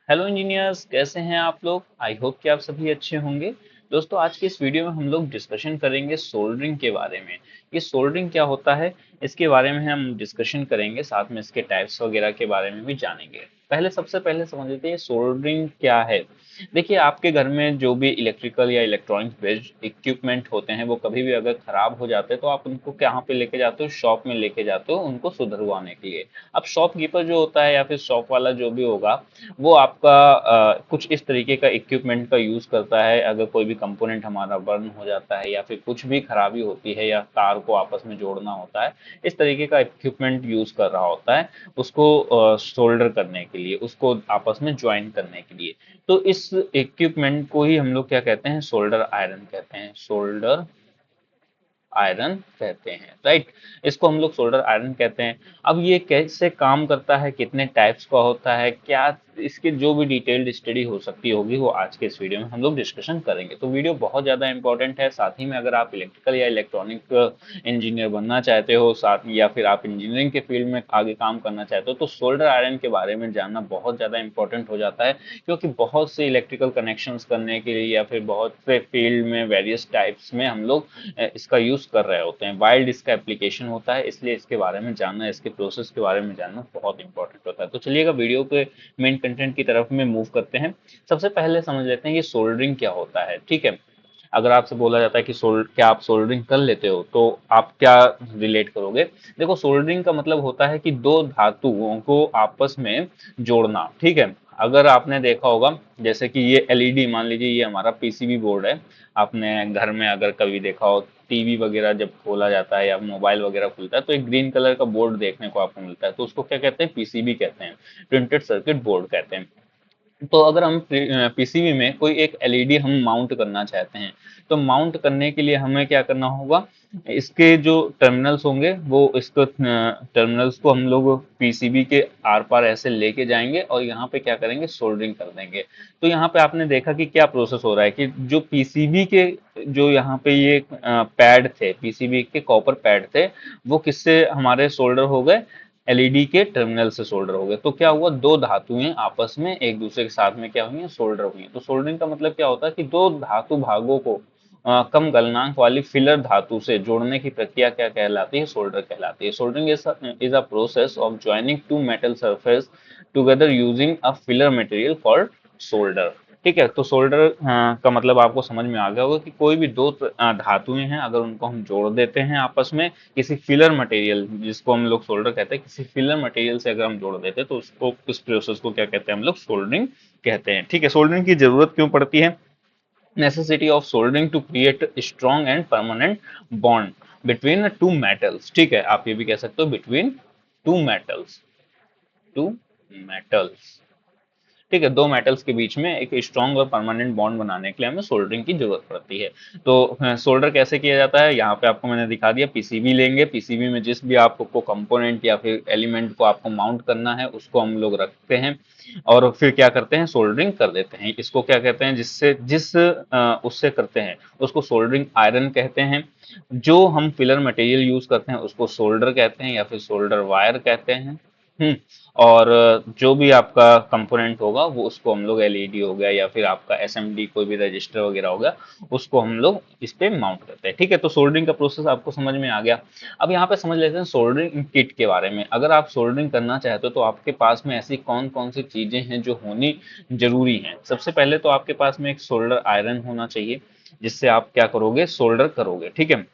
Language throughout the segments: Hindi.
हेलो इंजीनियर्स, कैसे हैं आप लोग। आई होप कि आप सभी अच्छे होंगे। दोस्तों, आज की इस वीडियो में हम लोग डिस्कशन करेंगे सोल्डरिंग के बारे में। ये सोल्डरिंग क्या होता है, इसके बारे में हम डिस्कशन करेंगे, साथ में इसके टाइप्स वगैरह के बारे में भी जानेंगे। सबसे पहले समझ लेते हैं सोल्डरिंग क्या है। देखिए, आपके घर में जो भी इलेक्ट्रिकल या इलेक्ट्रॉनिक्स बेस्ड इक्विपमेंट होते हैं, वो कभी भी अगर खराब हो जाते हैं तो आप उनको कहाँ पे लेके जाते हो, शॉप में लेके जाते हो उनको सुधरवाने के लिए। अब शॉपकीपर जो होता है या फिर शॉप वाला जो भी होगा, वो आपका कुछ इस तरीके का इक्विपमेंट का यूज करता है। अगर कोई भी कंपोनेंट हमारा बर्न हो जाता है या फिर कुछ भी खराबी होती है या तार को आपस में जोड़ना होता है, इस तरीके का इक्विपमेंट यूज कर रहा होता है उसको सोल्डर करने के लिए, उसको आपस में ज्वाइन करने के लिए। तो इस इक्विपमेंट को ही हम लोग क्या कहते हैं, सोल्डर आयरन कहते हैं। सोल्डर आयरन कहते हैं, राइट। इसको हम लोग सोल्डर आयरन कहते हैं। अब ये कैसे काम करता है, कितने टाइप्स का होता है, क्या इसके जो भी डिटेल्ड स्टडी हो सकती होगी, वो आज के इस वीडियो में हम लोग डिस्कशन करेंगे। तो वीडियो बहुत ज़्यादा इंपॉर्टेंट है। साथ ही में अगर आप इलेक्ट्रिकल या इलेक्ट्रॉनिक इंजीनियर बनना चाहते हो, साथ में या फिर आप इंजीनियरिंग के फील्ड में आगे काम करना चाहते हो, तो सोल्डर आयरन के बारे में जानना बहुत ज़्यादा इंपॉर्टेंट हो जाता है। क्योंकि बहुत से इलेक्ट्रिकल कनेक्शंस करने के लिए या फिर बहुत से फील्ड में वेरियस टाइप्स में हम लोग इसका यूज कर रहे होते हैं। वाइल्ड इसका एप्लीकेशन होता है, इसलिए इसके बारे में जानना, इसके प्रोसेस के बारे में जानना बहुत इंपॉर्टेंट होता है। तो चलिएगा वीडियो के मेन कंटेंट की तरफ में मूव करते हैं। सबसे पहले समझ लेते हैं ये सोल्डरिंग क्या होता है, ठीक है। अगर आपसे बोला जाता है कि क्या आप सोल्डरिंग कर लेते हो, तो आप क्या रिलेट करोगे। देखो, सोल्डरिंग का मतलब होता है कि दो धातुओं को आपस में जोड़ना, ठीक है। अगर आपने देखा होगा, जैसे कि ये एलईडी, मान लीजिए ये हमारा पीसीबी बोर्ड है। आपने घर में अगर कभी देखा हो, टीवी वगैरह जब खोला जाता है या मोबाइल वगैरह खुलता है, तो एक ग्रीन कलर का बोर्ड देखने को आपको मिलता है, तो उसको क्या कहते हैं, पीसीबी कहते हैं, प्रिंटेड सर्किट बोर्ड कहते हैं। तो अगर हम पीसीबी में कोई एक एलईडी हम माउंट करना चाहते हैं, तो माउंट करने के लिए हमें क्या करना होगा, इसके जो टर्मिनल्स होंगे, वो इसको टर्मिनल्स को हम लोग पीसीबी के आर पार ऐसे लेके जाएंगे और यहाँ पे क्या करेंगे, सोल्डरिंग कर देंगे। तो यहाँ पे आपने देखा कि क्या प्रोसेस हो रहा है कि जो पीसीबी के जो यहाँ पे ये पैड थे, पीसीबी के कॉपर पैड थे, वो किससे हमारे सोल्डर हो गए, एलईडी के टर्मिनल से सोल्डर हो गए। तो क्या हुआ, दो धातुएं आपस में एक दूसरे के साथ में क्या हुई हैं, सोल्डर हुई हैं। तो सोल्डरिंग का मतलब क्या होता है कि दो धातु भागों को कम गलनांक वाली फिलर धातु से जोड़ने की प्रक्रिया क्या कहलाती है, सोल्डर कहलाती है। Soldering is a process of joining two metal surface together using a filler material called solder. ठीक है, तो सोल्डर का मतलब आपको समझ में आ गया होगा कि कोई भी दो धातुएं हैं, अगर उनको हम जोड़ देते हैं आपस में किसी फिलर मटेरियल, जिसको हम लोग सोल्डर कहते हैं, किसी फिलर मटेरियल से अगर हम जोड़ देते हैं, तो उसको, उस प्रोसेस को क्या कहते हैं, हम लोग सोल्डरिंग कहते हैं। ठीक है, सोल्डरिंग की जरूरत क्यों पड़ती है, necessity of soldering to create a strong and permanent bond between two metals। ठीक है, आप ये भी कह सकते हो between two metals, two metals। ठीक है, दो मेटल्स के बीच में एक स्ट्रॉन्ग और परमानेंट बॉन्ड बनाने के लिए हमें सोल्डरिंग की जरूरत पड़ती है। तो सोल्डर कैसे किया जाता है, यहाँ पे आपको मैंने दिखा दिया। पीसीबी लेंगे, पीसीबी में जिस भी आपको कंपोनेंट या फिर एलिमेंट को आपको माउंट करना है, उसको हम लोग रखते हैं और फिर क्या करते हैं, सोल्डरिंग कर देते हैं। इसको क्या कहते हैं, उससे करते हैं, उसको सोल्डरिंग आयरन कहते हैं। जो हम फिलर मटेरियल यूज करते हैं उसको सोल्डर कहते हैं या फिर सोल्डर वायर कहते हैं। और जो भी आपका कंपोनेंट होगा, वो उसको हम लोग एलईडी हो गया या फिर आपका एसएमडी कोई भी रजिस्टर वगैरह हो गया, उसको हम लोग इस पे माउंट करते हैं। ठीक है, तो सोल्डरिंग का प्रोसेस आपको समझ में आ गया। अब यहाँ पे समझ लेते हैं सोल्डरिंग किट के बारे में। अगर आप सोल्डरिंग करना चाहते हो, तो आपके पास में ऐसी कौन कौन सी चीजें हैं जो होनी जरूरी हैं। सबसे पहले तो आपके पास में एक सोल्डर आयरन होना चाहिए, जिससे आप क्या करोगे, सोल्डर करोगे। ठीक है,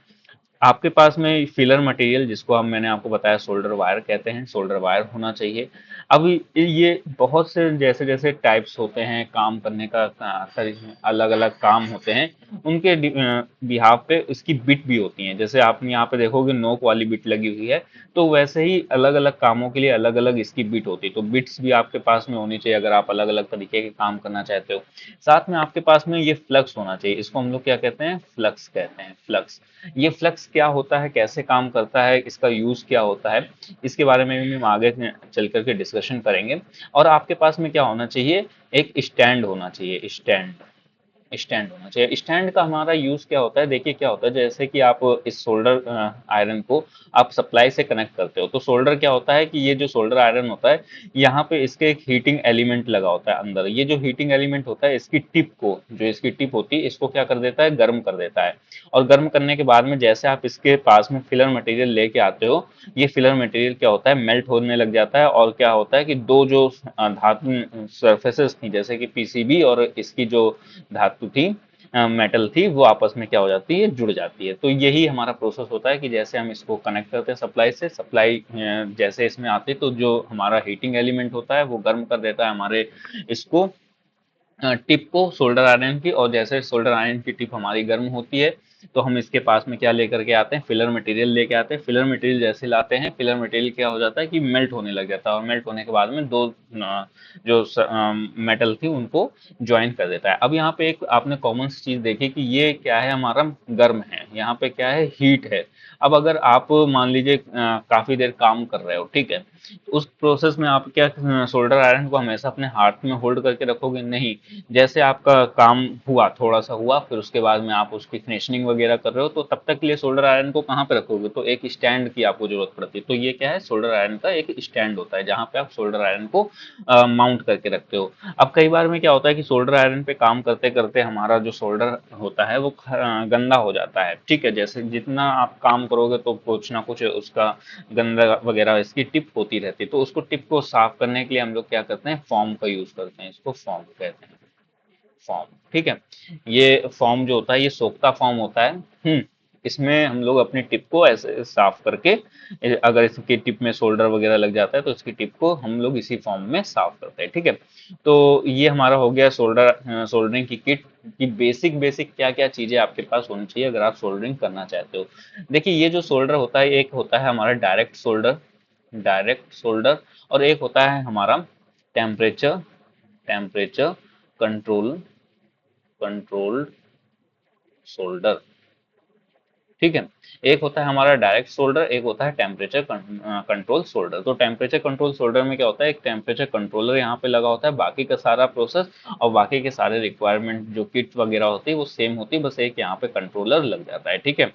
आपके पास में फिलर मटेरियल, जिसको हम, मैंने आपको बताया, सोल्डर वायर कहते हैं, सोल्डर वायर होना चाहिए। अब ये बहुत से जैसे जैसे टाइप्स होते हैं काम करने का, अलग अलग काम होते हैं, उनके बिहाफ पे इसकी बिट भी होती हैं। जैसे आप यहाँ पे देखोगे नोक वाली बिट लगी हुई है, तो वैसे ही अलग अलग कामों के लिए अलग अलग इसकी बिट होती है। तो बिट्स भी आपके पास में होनी चाहिए अगर आप अलग अलग तरीके के काम करना चाहते हो। साथ में आपके पास में ये फ्लक्स होना चाहिए, इसको हम लोग क्या कहते हैं, फ्लक्स कहते हैं, फ्लक्स। ये फ्लक्स क्या होता है, कैसे काम करता है, इसका यूज क्या होता है, इसके बारे में भी हम आगे चल करके डिस्कशन करेंगे। और आपके पास में क्या होना चाहिए, एक स्टैंड होना चाहिए, स्टैंड। स्टैंड होना चाहिए। स्टैंड का हमारा यूज क्या होता है, देखिए क्या होता है, जैसे कि आप इस सोल्डर आयरन को आप सप्लाई से कनेक्ट करते हो, तो सोल्डर क्या होता है कि ये जो सोल्डर आयरन होता है, यहाँ पे इसके एक हीटिंग एलिमेंट लगा होता है अंदर। ये जो हीटिंग एलिमेंट होता है, इसकी टिप को, जो इसकी टिप होती है, इसको क्या कर देता है, गर्म कर देता है। और गर्म करने के बाद में जैसे आप इसके पास में फिलर मटेरियल लेके आते हो, ये फिलर मटेरियल क्या होता है, मेल्ट होने लग जाता है। और क्या होता है कि दो जो धातु सरफेसेस थी, जैसे कि पीसीबी और इसकी जो धातु थी, मेटल थी, वो आपस में क्या हो जाती है, जुड़ जाती है। तो यही हमारा प्रोसेस होता है कि जैसे हम इसको कनेक्ट करते हैं सप्लाई से, सप्लाई जैसे इसमें आती है, तो जो हमारा हीटिंग एलिमेंट होता है वो गर्म कर देता है हमारे इसको टिप को, सोल्डर आयरन की। और जैसे सोल्डर आयरन की टिप हमारी गर्म होती है, तो हम इसके पास में क्या लेकर के आते हैं, फिलर मटेरियल लेके आते हैं। फिलर मटेरियल जैसे लाते हैं, फिलर मटेरियल क्या हो जाता है कि मेल्ट होने लग जाता है, और मेल्ट होने के बाद में दो जो मेटल थी उनको ज्वाइन कर देता है। अब यहाँ पे एक आपने कॉमन चीज देखी कि ये क्या है, हमारा गर्म है, यहाँ पे क्या है, हीट है। अब अगर आप मान लीजिए काफी देर काम कर रहे हो, ठीक है, उस प्रोसेस में आप क्या सोल्डर आयरन को हमेशा अपने हाथ में होल्ड करके रखोगे, नहीं। जैसे आपका काम हुआ, थोड़ा सा हुआ, फिर उसके बाद में आप उसकी फिनिशिंग वगैरह कर रहे हो, तो तब तक के लिए सोल्डर आयरन को कहाँ पे रखोगे, तो एक स्टैंड की आपको जरूरत पड़ती है। तो ये क्या है, सोल्डर आयरन का एक स्टैंड होता है, जहाँ पे आप सोल्डर आयरन को माउंट करके रखते हो। अब कई बार में क्या होता है कि सोल्डर आयरन पे काम करते करते हमारा जो सोल्डर होता है वो गंदा हो जाता है, ठीक है। जैसे जितना आप काम करोगे तो कुछ ना कुछ उसका गंदा वगैरह इसकी टिप होती रहती है, तो उसको टिप को साफ करने के लिए हम लोग क्या करते हैं, फॉर्म का यूज करते हैं, इसको फॉर्म कहते हैं, फॉर्म, ठीक है। ये फॉर्म जो होता है, ये सोखता फॉर्म होता है। इसमें हम लोग अपनी टिप को ऐसे साफ करके, अगर इसकी टिप में सोल्डर वगैरह लग जाता है तो इसकी टिप को हम लोग इसी फॉर्म में साफ करते हैं, ठीक है। तो ये हमारा हो गया सोल्डरिंग की किट की बेसिक बेसिक क्या क्या चीजें आपके पास होनी चाहिए अगर आप सोल्डरिंग करना चाहते हो। देखिए ये जो सोल्डर होता है, एक होता है हमारा डायरेक्ट सोल्डर, और एक होता है हमारा temperature temperature control controlled solder, ठीक है। एक होता है हमारा डायरेक्ट सोल्डर, एक होता है टेम्परेचर कंट्रोल सोल्डर। तो टेम्परेचर कंट्रोल सोल्डर में क्या होता है, एक टेम्परेचर कंट्रोलर यहाँ पे लगा होता है, बाकी का सारा प्रोसेस और बाकी के सारे रिक्वायरमेंट जो किट वगैरह होती है वो सेम होती है, बस एक यहाँ पे कंट्रोलर लग जाता है, ठीक है।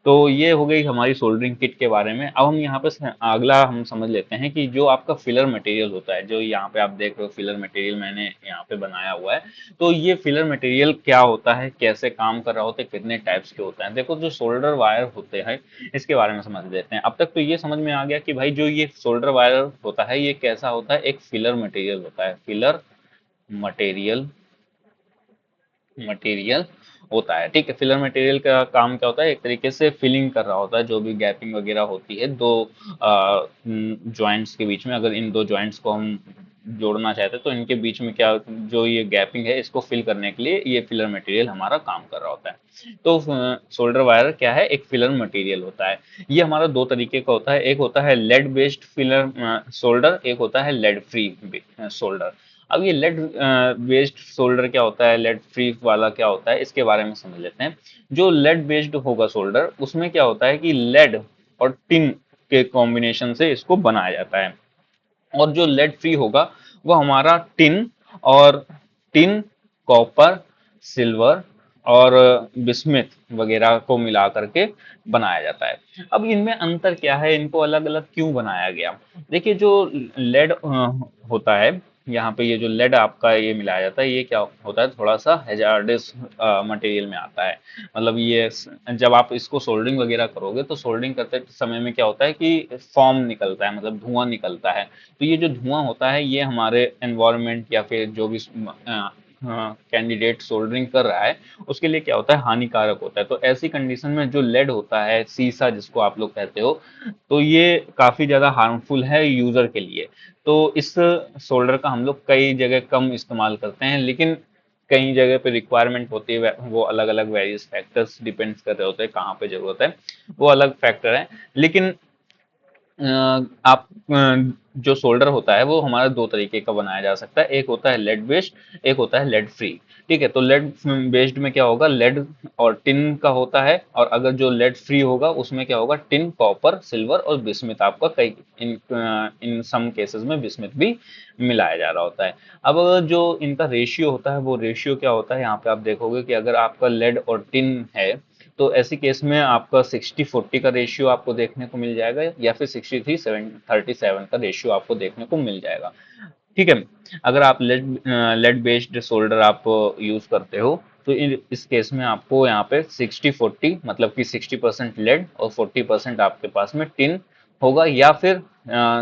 तो ये हो गई हमारी सोल्डरिंग किट के बारे में। अब हम यहाँ पे अगला हम समझ लेते हैं कि जो आपका फिलर मटेरियल होता है, जो यहाँ पे आप देख रहे हो फिलर मटेरियल मैंने यहाँ पे बनाया हुआ है, तो ये फिलर मटेरियल क्या होता है, कैसे काम कर रहा होता है, कितने टाइप्स के होते हैं। देखो जो सोल्डर वायर होते हैं, इसके बारे में समझ लेते हैं। अब तक तो ये समझ में आ गया कि भाई जो ये सोल्डर वायर होता है ये कैसा होता है, एक फिलर मटेरियल होता है, फिलर मटेरियल मटेरियल होता है, ठीक है। फिलर मटेरियल का काम क्या होता है, एक तरीके से फिलिंग कर रहा होता है, जो भी गैपिंग वगैरह होती है दो जॉइंट्स के बीच में, अगर इन दो जॉइंट्स को हम जोड़ना चाहते हैं तो इनके बीच में क्या, जो ये गैपिंग है इसको फिल करने के लिए ये फिलर मटेरियल हमारा काम कर रहा होता है। तो सोल्डर वायर क्या है, एक फिलर मटेरियल होता है। ये हमारा दो तरीके का होता है, एक होता है लेड बेस्ड फिलर सोल्डर, एक होता है लेड फ्री सोल्डर। अब ये लेड बेस्ड सोल्डर क्या होता है, लेड फ्री वाला क्या होता है, इसके बारे में समझ लेते हैं। जो लेड बेस्ड होगा सोल्डर, उसमें क्या होता है कि लेड और टिन के कॉम्बिनेशन से इसको बनाया जाता है। और जो लेड फ्री होगा वो हमारा और टिन कॉपर सिल्वर और बिस्मिथ वगैरह को मिला करके बनाया जाता है। अब इनमें अंतर क्या है, इनको अलग अलग क्यों बनाया गया। देखिए जो लेड होता है, यहाँ पे ये जो लेड आपका ये मिलाया जाता है, ये क्या होता है, थोड़ा सा हैजार्डस मटेरियल में आता है। मतलब ये जब आप इसको सोल्डरिंग वगैरह करोगे तो सोल्डरिंग करते समय में क्या होता है कि फॉर्म निकलता है, मतलब धुआं निकलता है। तो ये जो धुआं होता है ये हमारे एनवायरनमेंट या फिर जो भी कैंडिडेट सोल्डरिंग कर रहा है उसके लिए क्या होता है, हानिकारक होता है। तो ऐसी कंडीशन में जो लेड होता है, सीसा जिसको आप लोग कहते हो, तो ये काफी ज्यादा हार्मफुल है यूजर के लिए। तो इस सोल्डर का हम लोग कई जगह कम इस्तेमाल करते हैं, लेकिन कई जगह पे रिक्वायरमेंट होती है, वो अलग अलग वेरियस फैक्टर्स डिपेंड्स कर रहे होते हैं, कहाँ पे जरूरत है वो अलग फैक्टर है। लेकिन आप जो सोल्डर होता है वो हमारा दो तरीके का बनाया जा सकता है, एक होता है लेड बेस्ड, एक होता है लेड फ्री। ठीक है, तो लेड बेस्ड में क्या होगा, लेड और टिन का होता है, और अगर जो लेड फ्री होगा उसमें क्या होगा, टिन, कॉपर, सिल्वर और बिस्मिथ, आपका कई इन इन सम केसेस में बिस्मिथ भी मिलाया जा रहा होता है। अब जो इनका रेशियो होता है वो रेशियो क्या होता है, यहाँ पे आप देखोगे कि अगर आपका लेड और टिन है तो ऐसी केस में आपका 60-40 का रेशियो आपको देखने को मिल जाएगा, या फिर 63-37 का रेशियो आपको देखने को मिल जाएगा। ठीक है, अगर आप लेड बेस्ड सोल्डर आप यूज करते हो तो इस केस में आपको यहाँ पे 60-40 मतलब कि 60% लेड और 40% आपके पास में टिन होगा, या फिर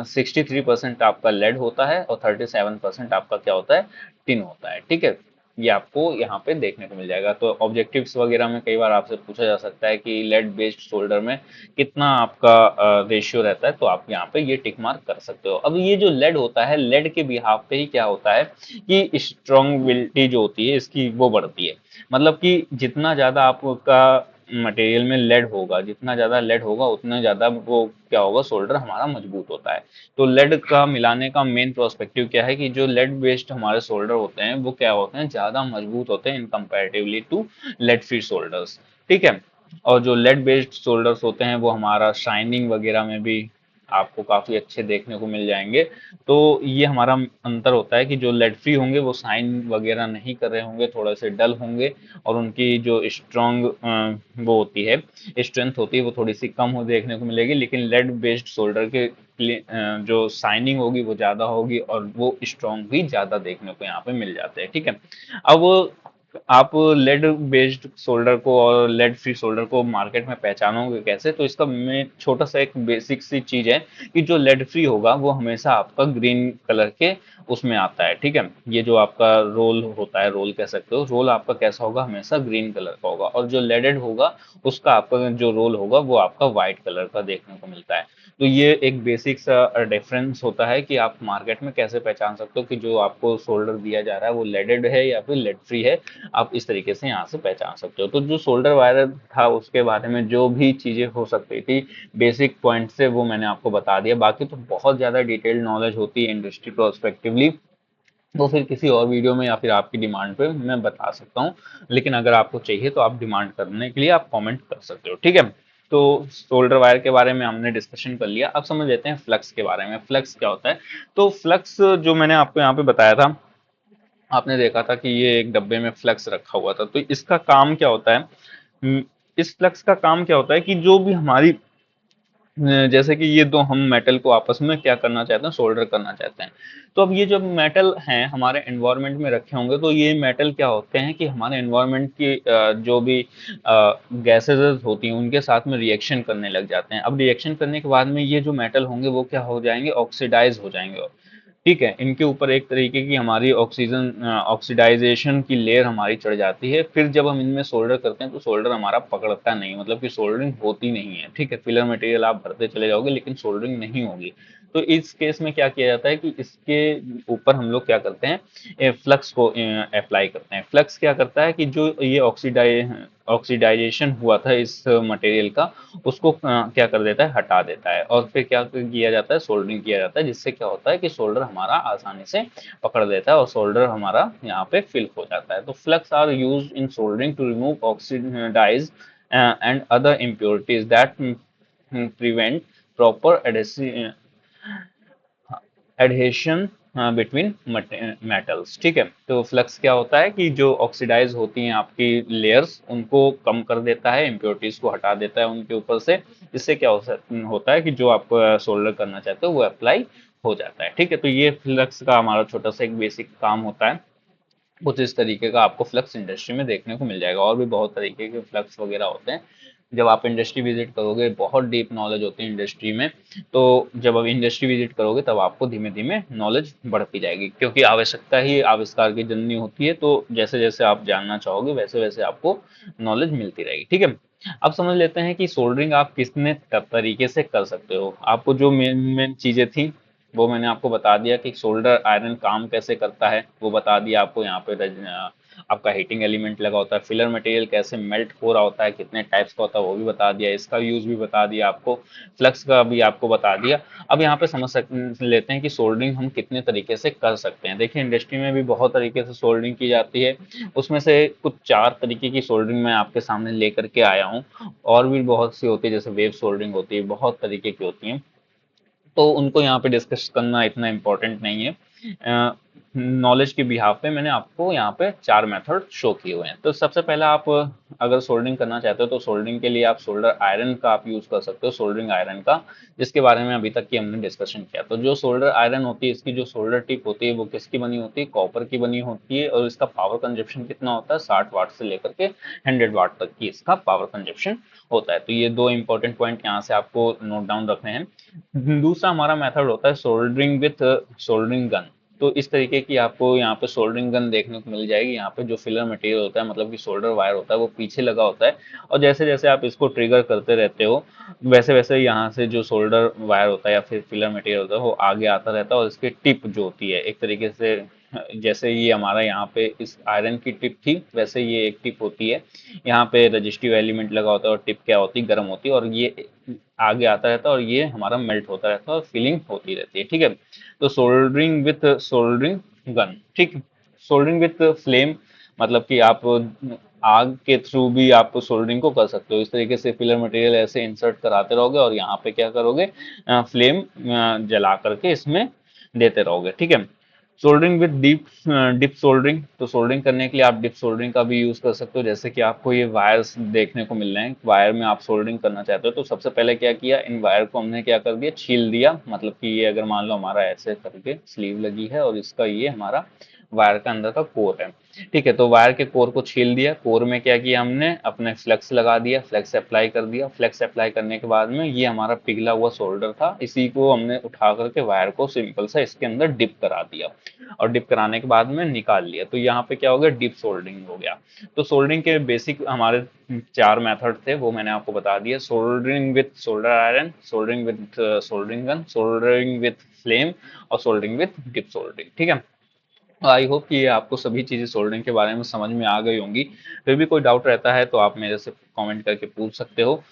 63% आपका लेड होता है और 37% आपका क्या होता है, टिन होता है। ठीक है, ये आपको यहाँ पे देखने को मिल जाएगा। तो ऑब्जेक्टिव्स वगैरह में कई बार आपसे पूछा जा सकता है कि लेड बेस्ड सोल्डर में कितना आपका रेशियो रहता है, तो आप यहाँ पे ये टिक मार्क कर सकते हो। अब ये जो लेड होता है, लेड के बिहाफ पे ही क्या होता है कि स्ट्रॉन्गबिलिटी जो होती है इसकी वो बढ़ती है। मतलब कि जितना ज्यादा आपका मटेरियल में लेड होगा, जितना ज्यादा लेड होगा उतना ज्यादा वो क्या होगा, सोल्डर हमारा मजबूत होता है। तो लेड का मिलाने का मेन प्रोस्पेक्टिव क्या है कि जो लेड बेस्ड हमारे सोल्डर होते हैं वो क्या होते हैं, ज्यादा मजबूत होते हैं in comparatively to lead free solders. ठीक है, और जो लेड बेस्ड सोल्डर्स होते हैं वो हमारा शाइनिंग वगैरह में भी आपको काफी अच्छे देखने को मिल जाएंगे। तो ये हमारा अंतर होता है कि जो लेड फ्री होंगे वो साइन वगैरह नहीं कर रहे होंगे, थोड़े से डल होंगे, और उनकी जो स्ट्रॉन्ग वो होती है, स्ट्रेंथ होती है, वो थोड़ी सी कम हो देखने को मिलेगी। लेकिन लेड बेस्ड सोल्डर के जो साइनिंग होगी वो ज्यादा होगी और वो स्ट्रॉन्ग भी ज्यादा देखने को यहाँ पे मिल जाते हैं। ठीक है, अब आप लेड बेस्ड सोल्डर को और लेड फ्री सोल्डर को मार्केट में पहचानोगे कैसे, तो इसका में छोटा सा एक बेसिक सी चीज है कि जो लेड फ्री होगा वो हमेशा आपका ग्रीन कलर के उसमें आता है। ठीक है, ये जो आपका रोल होता है, रोल कह सकते हो, रोल आपका कैसा होगा, हमेशा ग्रीन कलर का होगा, और जो लेडेड होगा उसका आपका जो रोल होगा वो आपका व्हाइट कलर का देखने को मिलता है। तो ये एक बेसिक सा डिफरेंस होता है कि आप मार्केट में कैसे पहचान सकते हो कि जो आपको सोल्डर दिया जा रहा है वो लेडेड है या फिर लेड फ्री है। आप इस तरीके से यहाँ से पहचान सकते हो। तो जो सोल्डर वायर था उसके बारे में जो भी चीजें हो सकती थी बेसिक पॉइंट से, वो मैंने आपको बता दिया। बाकी तो बहुत ज्यादा डिटेल्ड नॉलेज होती है इंडस्ट्री प्रोस्पेक्टिवली, वो फिर किसी और वीडियो में या फिर आपकी डिमांड पे मैं बता सकता हूँ। लेकिन अगर आपको चाहिए तो आप डिमांड करने के लिए आप कमेंट कर सकते हो। ठीक है, तो सोल्डर वायर के बारे में हमने डिस्कशन कर लिया, अब समझ लेते हैं फ्लक्स के बारे में। फ्लक्स क्या होता है, तो फ्लक्स जो मैंने आपको यहाँ पे बताया था, आपने देखा था कि ये एक डब्बे में फ्लक्स रखा हुआ था। तो इसका काम क्या होता है, इस फ्लक्स का काम क्या होता है कि जो भी हमारी जैसे कि ये दो हम मेटल को आपस में क्या करना चाहते हैं, सोल्डर करना चाहते हैं। तो अब ये जब मेटल हैं हमारे एनवायरनमेंट में रखे होंगे तो ये मेटल क्या होते हैं कि हमारे एनवायरनमेंट की जो भी गैसेज होती हैं उनके साथ में रिएक्शन करने लग जाते हैं। अब रिएक्शन करने के बाद में ये जो मेटल होंगे वो क्या हो जाएंगे, ऑक्सीडाइज हो जाएंगे। ठीक है, इनके ऊपर एक तरीके की हमारी ऑक्सीजन ऑक्सीडाइजेशन की लेयर हमारी चढ़ जाती है। फिर जब हम इनमें सोल्डर करते हैं तो सोल्डर हमारा पकड़ता नहीं, मतलब कि सोल्डरिंग होती नहीं है। ठीक है, फिलर मटेरियल आप भरते चले जाओगे लेकिन सोल्डरिंग नहीं होगी। तो इस केस में क्या किया जाता है कि इसके ऊपर हम लोग क्या करते हैं, फ्लक्स को अप्लाई करते हैं। फ्लक्स क्या करता है कि जो ये ऑक्सीडाइजेशन हुआ था इस मटेरियल का, उसको क्या कर देता है, हटा देता है, और फिर क्या किया जाता है, सोल्डरिंग किया जाता है, जिससे क्या होता है कि सोल्डर हमारा आसानी से पकड़ लेता है और सोल्डर हमारा यहाँ पे फिल हो जाता है। तो flux are used in soldering to remove oxidize and other impurities that prevent proper adhesion between metals. ठीक है, तो फ्लक्स क्या होता है कि जो ऑक्सीडाइज होती हैं आपकी लेयर्स उनको कम कर देता है, इम्प्योरिटीज को हटा देता है उनके ऊपर से। इससे क्या होता है कि जो आप सोल्डर करना चाहते हो वो अप्लाई हो जाता है। ठीक है, तो ये फ्लक्स का हमारा छोटा सा एक बेसिक काम होता है। कुछ इस तरीके का आपको फ्लक्स इंडस्ट्री में देखने को मिल जाएगा, और भी बहुत तरीके के फ्लक्स वगैरह होते हैं। जब आप इंडस्ट्री विजिट करोगे, बहुत डीप नॉलेज होती है इंडस्ट्री में, तो जब आप इंडस्ट्री विजिट करोगे तब आपको धीमे धीमे नॉलेज बढ़ती जाएगी, क्योंकि आवश्यकता ही आविष्कार की जननी होती है। तो जैसे जैसे आप जानना चाहोगे वैसे वैसे आपको नॉलेज मिलती रहेगी। ठीक है, अब समझ लेते हैं कि सोल्डरिंग आप कितने तरीके से कर सकते हो। आपको जो मेन मेन चीजें थी वो मैंने आपको बता दिया कि सोल्डर आयरन काम कैसे करता है, वो बता दिया आपको। यहाँ पे आपका हीटिंग एलिमेंट लगा होता है, फिलर मटेरियल कैसे मेल्ट हो रहा होता है, कितने टाइप्स का होता है वो भी बता दिया, इसका यूज भी बता दिया आपको, फ्लक्स का भी आपको बता दिया। अब यहाँ पे लेते हैं कि सोल्डरिंग हम कितने तरीके से कर सकते हैं। देखिए इंडस्ट्री में भी बहुत तरीके से सोल्डरिंग की जाती है, उसमें से कुछ 4 तरीके की सोल्डरिंग मैं आपके सामने लेकर के आया हूँ। और भी बहुत सी होती है, जैसे वेव सोल्डरिंग होती है, बहुत तरीके की होती है, तो उनको यहाँ पे डिस्कस करना इतना इम्पोर्टेंट नहीं है। नॉलेज के बिहाफ पे मैंने आपको यहाँ पे 4 मेथड शो किए हुए हैं। तो सबसे पहला, आप अगर सोल्डरिंग करना चाहते हो तो सोल्डरिंग के लिए आप सोल्डर आयरन का आप यूज कर सकते हो, सोल्डरिंग आयरन का, जिसके बारे में अभी तक की हमने डिस्कशन किया। तो जो सोल्डर आयरन होती है, इसकी जो सोल्डर टिप होती है वो किसकी बनी होती है, कॉपर की बनी होती है, और इसका पावर कंजप्शन कितना होता है, 60 वाट से लेकर के 100 वाट तक की इसका पावर कंजप्शन होता है। तो ये 2 इंपॉर्टेंट पॉइंट यहाँ से आपको नोट डाउन रखने हैं। दूसरा हमारा मेथड होता है सोल्डरिंग विथ सोल्डरिंग गन। तो इस तरीके की आपको यहाँ पे सोल्डरिंग गन देखने को मिल जाएगी। यहाँ पे जो फिलर मटेरियल होता है, मतलब कि सोल्डर वायर होता है, वो पीछे लगा होता है, और जैसे जैसे आप इसको ट्रिगर करते रहते हो, वैसे वैसे यहाँ से जो सोल्डर वायर होता है या फिर फिलर मटेरियल होता है वो आगे आता रहता है, और इसकी टिप जो होती है एक तरीके से, जैसे ये हमारा यहाँ पे इस आयरन की टिप थी, वैसे ये एक टिप होती है, यहाँ पे रजिस्टिव एलिमेंट लगा होता है, और टिप क्या होती है, गर्म होती है, और ये आगे आता रहता है, और ये हमारा मेल्ट होता रहता है, और फीलिंग होती रहती है। ठीक है, तो सोल्डरिंग विथ सोल्डरिंग गन, ठीक। सोल्डरिंग विथ फ्लेम, मतलब कि आप आग के थ्रू भी आप सोल्डरिंग को कर सकते हो। इस तरीके से फिलर मटेरियल ऐसे इंसर्ट कराते रहोगे, और यहाँ पे क्या करोगे, फ्लेम जला करके इसमें देते रहोगे। ठीक है, soldering with deep dip soldering, तो सोल्डरिंग करने के लिए आप डिप सोल्डरिंग का भी यूज कर सकते हो। जैसे कि आपको ये वायर्स देखने को मिल रहे हैं, वायर में आप सोल्डरिंग करना चाहते हो, तो सबसे पहले क्या किया, इन वायर को हमने क्या कर दिया, छील दिया। मतलब कि ये अगर मान लो हमारा ऐसे करके स्लीव लगी है, और इसका ये हमारा वायर का अंदर का कोर है। ठीक है, तो वायर के कोर को छील दिया, कोर में क्या किया हमने, अपने फ्लेक्स लगा दिया, फ्लेक्स अप्लाई कर दिया। फ्लेक्स अप्लाई करने के बाद में ये हमारा पिघला हुआ सोल्डर था, इसी को हमने उठा करके वायर को सिंपल सा इसके अंदर डिप करा दिया, और डिप कराने के बाद में निकाल लिया। तो यहाँ पे क्या हो गया, डिप सोल्डरिंग हो गया। तो सोल्डरिंग के बेसिक हमारे 4 मेथड थे, वो मैंने आपको बता दिया। Soldering with solder iron, soldering with soldering gun, soldering with flame, और सोल्डरिंग विथ डिप सोल्डरिंग। ठीक है, आई होप कि ये आपको सभी चीजें सोल्डरिंग के बारे में समझ में आ गई होंगी। फिर भी कोई डाउट रहता है तो आप मेरे से कमेंट करके पूछ सकते हो।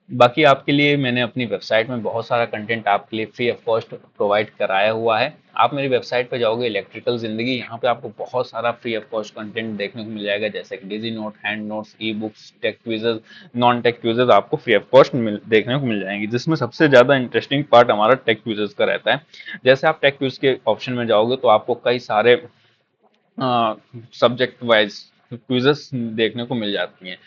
बाकी आपके लिए मैंने अपनी वेबसाइट में बहुत सारा कंटेंट आपके लिए फ्री ऑफ कॉस्ट प्रोवाइड कराया हुआ है। आप मेरी वेबसाइट पर जाओगे, इलेक्ट्रिकल जिंदगी, यहाँ पे आपको बहुत सारा फ्री ऑफ कॉस्ट कंटेंट देखने को मिल जाएगा, जैसे कि Digi Note, hand notes, e books, tech quizzes, non tech quizzes आपको फ्री ऑफ कॉस्ट देखने को मिल जाएंगी, जिसमें सबसे ज्यादा इंटरेस्टिंग पार्ट हमारा टेक क्विजेज का रहता है। जैसे आप टेक क्विज के ऑप्शन में जाओगे तो आपको कई सारे सब्जेक्ट वाइज क्विजेस देखने को मिल जाती हैं।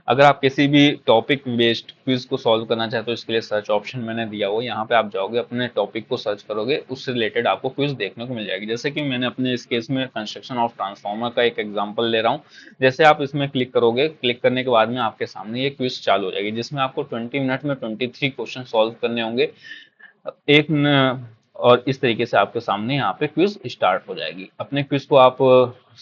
अगर आप किसी भी टॉपिक बेस्ड क्विज को सॉल्व करना चाहते हो, इसके लिए सर्च ऑप्शन मैंने दिया हुआ, यहाँ पे आप जाओगे, अपने टॉपिक को सर्च करोगे, उससे रिलेटेड आपको क्विज देखने को मिल जाएगी। जैसे कि मैंने अपने इस केस में कंस्ट्रक्शन ऑफ ट्रांसफार्मर का एक एग्जांपल ले रहा हूँ। जैसे आप इसमें क्लिक करोगे, क्लिक करने के बाद में आपके सामने ये क्विज चालू हो जाएगी, जिसमें आपको 20 मिनट में 23 क्वेश्चन सॉल्व करने होंगे। एक न, और इस तरीके से आपके सामने यहाँ पे क्विज स्टार्ट हो जाएगी। अपने क्विज को आप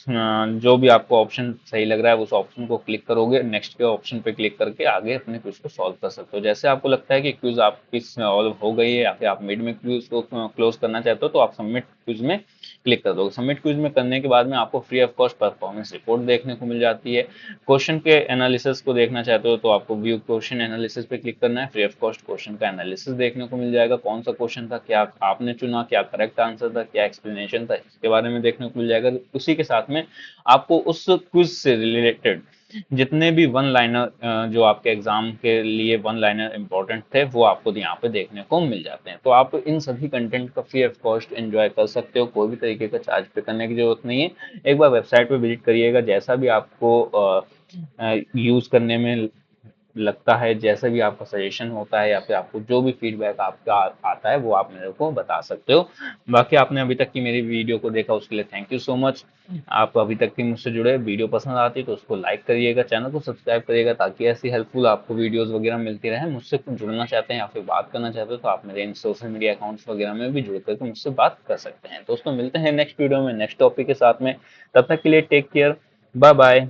जो भी आपको ऑप्शन सही लग रहा है उस ऑप्शन को क्लिक करोगे, नेक्स्ट के ऑप्शन पे क्लिक करके आगे अपने क्विज को सॉल्व कर सकते हो। जैसे आपको लगता है कि क्विज आपकी सॉल्व हो गई है, या फिर आप मिड में क्विज को क्लोज करना चाहते हो, तो आप सबमिट क्विज में क्लिक कर दोगे। सबमिट क्विज में करने के बाद में आपको free of cost performance report देखने को मिल जाती है। क्वेश्चन के एनालिसिस को देखना चाहते हो तो आपको व्यू क्वेश्चन एनालिसिस पे क्लिक करना है, फ्री ऑफ कॉस्ट क्वेश्चन का एनालिसिस देखने को मिल जाएगा, कौन सा क्वेश्चन था, क्या आपने चुना, क्या करेक्ट आंसर था, क्या एक्सप्लेनेशन था, इसके बारे में देखने को मिल जाएगा। उसी के साथ में आपको उस क्विज से रिलेटेड जितने भी वन लाइनर जो आपके एग्जाम के लिए वन लाइनर इंपॉर्टेंट थे, वो आपको यहाँ पे देखने को मिल जाते हैं। तो आप इन सभी कंटेंट का फ्री ऑफ कॉस्ट एंजॉय कर सकते हो, कोई भी तरीके का चार्ज पे करने की जरूरत नहीं है। एक बार वेबसाइट पे विजिट करिएगा, जैसा भी आपको यूज करने में लगता है, जैसा भी आपका सजेशन होता है, या फिर आपको जो भी फीडबैक आपका आता है, वो आप मेरे को बता सकते हो। बाकी आपने अभी तक की मेरी वीडियो को देखा, उसके लिए थैंक यू सो मच। आप अभी तक की मुझसे जुड़े, वीडियो पसंद आती है तो उसको लाइक करिएगा, चैनल को सब्सक्राइब करिएगा, ताकि ऐसी हेल्पफुल आपको वीडियोस वगैरह मिलती रहे। मुझसे जुड़ना चाहते हैं या फिर बात करना चाहते हो तो आप मेरे इन सोशल मीडिया अकाउंट्स वगैरह में भी जुड़ करके मुझसे बात कर सकते हैं। दोस्तों मिलते हैं नेक्स्ट वीडियो में नेक्स्ट टॉपिक के साथ में, तब तक के लिए टेक केयर, बाय बाय।